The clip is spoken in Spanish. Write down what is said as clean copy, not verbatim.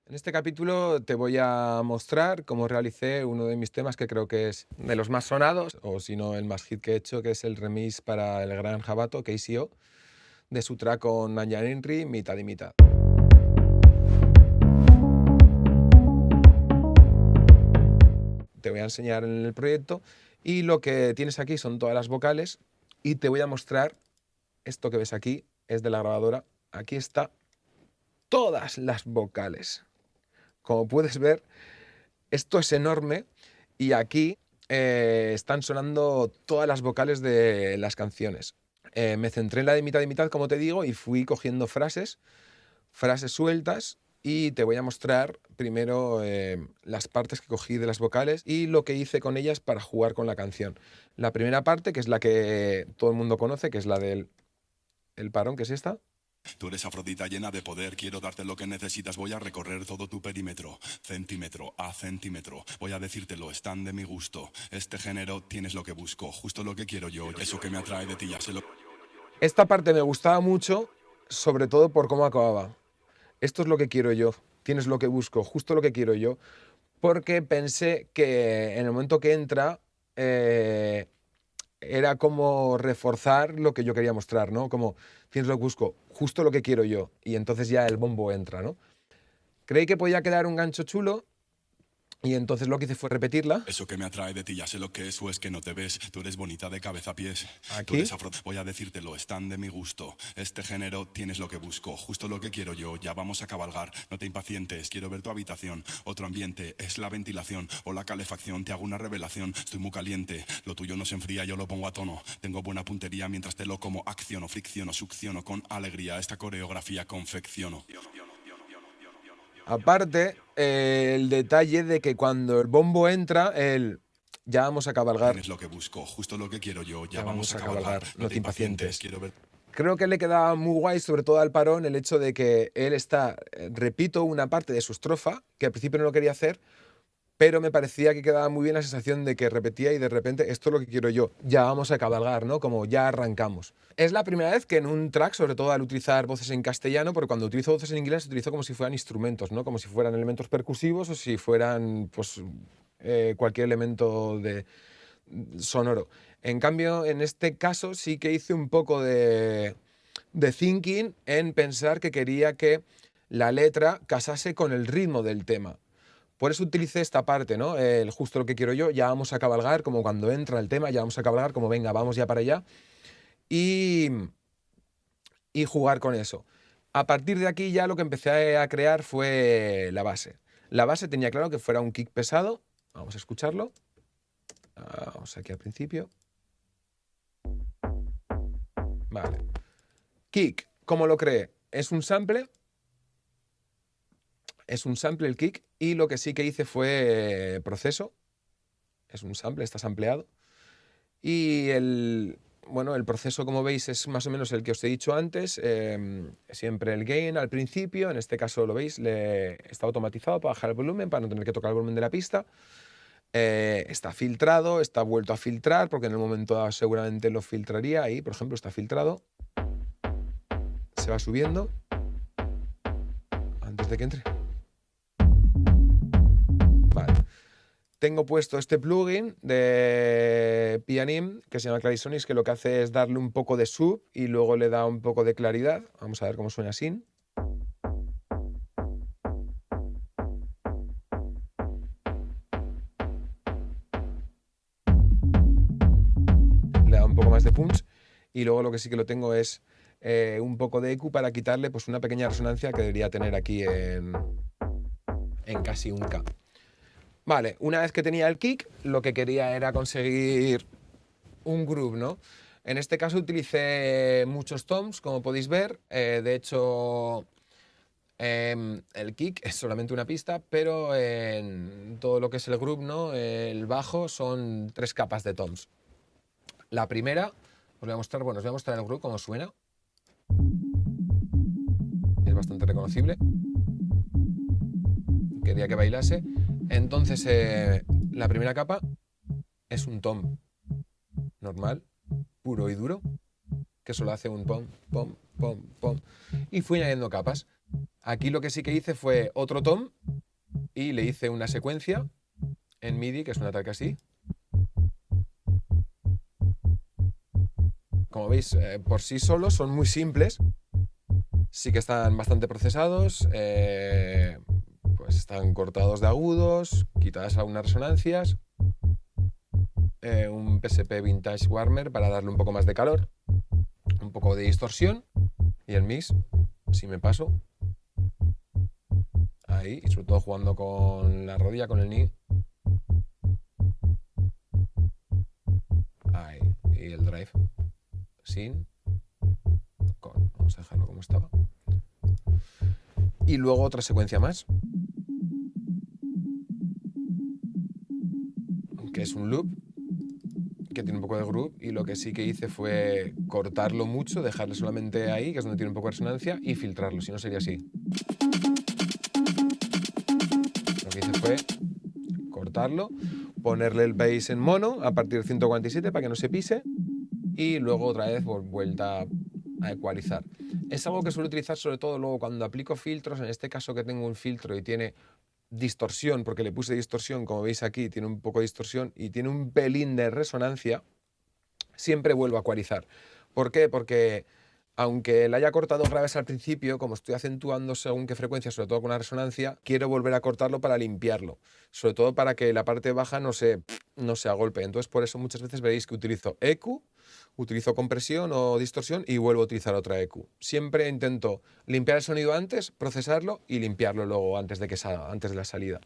En este capítulo te voy a mostrar cómo realicé uno de mis temas que creo que es de los más sonados, o si no el más hit que he hecho, que es el remix para el gran Jabato, KCO, de su track con Nanja Henry, Mitad y Mitad. Te voy a enseñar en el proyecto y lo que tienes aquí son todas las vocales y te voy a mostrar esto que ves aquí, es de la grabadora. Aquí está todas las vocales. Como puedes ver, esto es enorme y aquí están sonando todas las vocales de las canciones. Me centré en la de mitad, como te digo, y fui cogiendo frases sueltas y te voy a mostrar primero las partes que cogí de las vocales y lo que hice con ellas para jugar con la canción. La primera parte, que es la que todo el mundo conoce, que es la del el parón, que es esta. Tú eres Afrodita llena de poder, quiero darte lo que necesitas, voy a recorrer todo tu perímetro, centímetro a centímetro, voy a decírtelo, están de mi gusto, este género tienes lo que busco, justo lo que quiero yo, eso que me atrae de ti ya sé lo... Esta parte me gustaba mucho, sobre todo por cómo acababa. Esto es lo que quiero yo, tienes lo que busco, justo lo que quiero yo, porque pensé que en el momento que entra eh, era como reforzar lo que yo quería mostrar, ¿no? Como tienes lo que busco, justo lo que quiero yo, y entonces ya el bombo entra, ¿no? Creí que podía quedar un gancho chulo y entonces lo que hice fue repetirla Eso que me atrae de ti ya sé lo que es o es que no te ves, tú eres bonita de cabeza a pies, tú aquí. eres Afrodita, voy a decírtelo, están de mi gusto, este género tienes lo que busco, justo lo que quiero yo, ya vamos a cabalgar, no te impacientes, quiero ver tu habitación, otro ambiente, es la ventilación o la calefacción, te hago una revelación, estoy muy caliente, lo tuyo no se enfría, yo lo pongo a tono, tengo buena puntería mientras te lo como, acciono, fricciono, succiono con alegría, esta coreografía confecciono. Aparte, el detalle de que cuando el bombo entra, ya vamos a cabalgar, Tienes lo que busco, justo lo que quiero yo, ya ya vamos vamos a a cabalgar, cabalgar, no no te te impacientes, impacientes. quiero ver... Creo que le quedaba muy guay, sobre todo al parón, el hecho de que él está, repito una parte de su estrofa, que al principio no lo quería hacer, pero me parecía que quedaba muy bien la sensación de que repetía y de repente esto es lo que quiero yo, ya vamos a cabalgar, ¿no? Como ya arrancamos. Es la primera vez que en un track, sobre todo al utilizar voces en castellano, porque cuando utilizo voces en inglés utilizo como si fueran instrumentos, ¿no? Como si fueran elementos percusivos o si fueran, pues, cualquier elemento sonoro. En cambio, en este caso sí que hice un poco de thinking en pensar que quería que la letra casase con el ritmo del tema. Por eso utilicé esta parte, ¿no? El justo lo que quiero yo, ya vamos a cabalgar, como cuando entra el tema, ya vamos a cabalgar, como venga, vamos ya para allá, y, y jugar con eso. A partir de aquí ya lo que empecé a crear fue la base. La base tenía claro que fuera un kick pesado, vamos a escucharlo, vamos aquí al principio, vale. Kick, ¿cómo lo creé? Es un sample el kick, y lo que sí que hice fue proceso, es un sample, está sampleado. Y bueno, el proceso, como veis, es más o menos el que os he dicho antes. Siempre el gain al principio, en este caso lo veis, está automatizado para bajar el volumen, para no tener que tocar el volumen de la pista. Está filtrado, está vuelto a filtrar, porque en el momento dado seguramente lo filtraría. Ahí, por ejemplo, está filtrado. Se va subiendo antes de que entre. Vale. Tengo puesto este plugin de Pianim que se llama Clarisonics, que lo que hace es darle un poco de sub y luego le da un poco de claridad. Vamos a ver cómo suena así. Le da un poco más de punch. Y luego lo que sí que lo tengo es un poco de EQ para quitarle pues una pequeña resonancia que debería tener aquí en casi un K. Vale, una vez que tenía el kick, lo que quería era conseguir un groove, ¿no? En este caso utilicé muchos toms, como podéis ver. De hecho, el kick es solamente una pista, pero en todo lo que es el groove, ¿no? El bajo son 3 capas de toms. La primera, os voy a mostrar, bueno, os voy a mostrar el groove, cómo suena. Es bastante reconocible. Quería que bailase. Entonces, la primera capa es un tom normal, puro y duro, que solo hace un pom, pom, pom, pom. Y fui añadiendo capas. Aquí lo que sí que hice fue otro tom y le hice una secuencia en MIDI, que es una tal que así. Como veis, por sí solos son muy simples. Sí que están bastante procesados, pues están cortados de agudos, quitadas algunas resonancias, un PSP Vintage Warmer para darle un poco más de calor, un poco de distorsión y el mix, si me paso, ahí, y sobre todo jugando con la rodilla, con el knee, ahí, y el drive, sin, con, vamos a dejarlo como estaba. Y luego otra secuencia más, que es un loop, que tiene un poco de groove, y lo que sí que hice fue cortarlo mucho, dejarle solamente ahí, que es donde tiene un poco de resonancia, y filtrarlo, si no sería así. Lo que hice fue cortarlo, ponerle el bass en mono a partir de 147 para que no se pise, y luego otra vez vuelta a ecualizar. Es algo que suelo utilizar sobre todo luego cuando aplico filtros, en este caso que tengo un filtro y tiene distorsión, porque le puse distorsión, como veis aquí, tiene un poco de distorsión y tiene un pelín de resonancia, siempre vuelvo a ecualizar. ¿Por qué? Porque aunque le haya cortado graves al principio, como estoy acentuando según qué frecuencia, sobre todo con la resonancia, quiero volver a cortarlo para limpiarlo, sobre todo para que la parte baja no se agolpe. Entonces por eso muchas veces veréis que utilizo EQ, utilizo compresión o distorsión y vuelvo a utilizar otra EQ. Siempre intento limpiar el sonido antes, procesarlo y limpiarlo luego antes de la salida.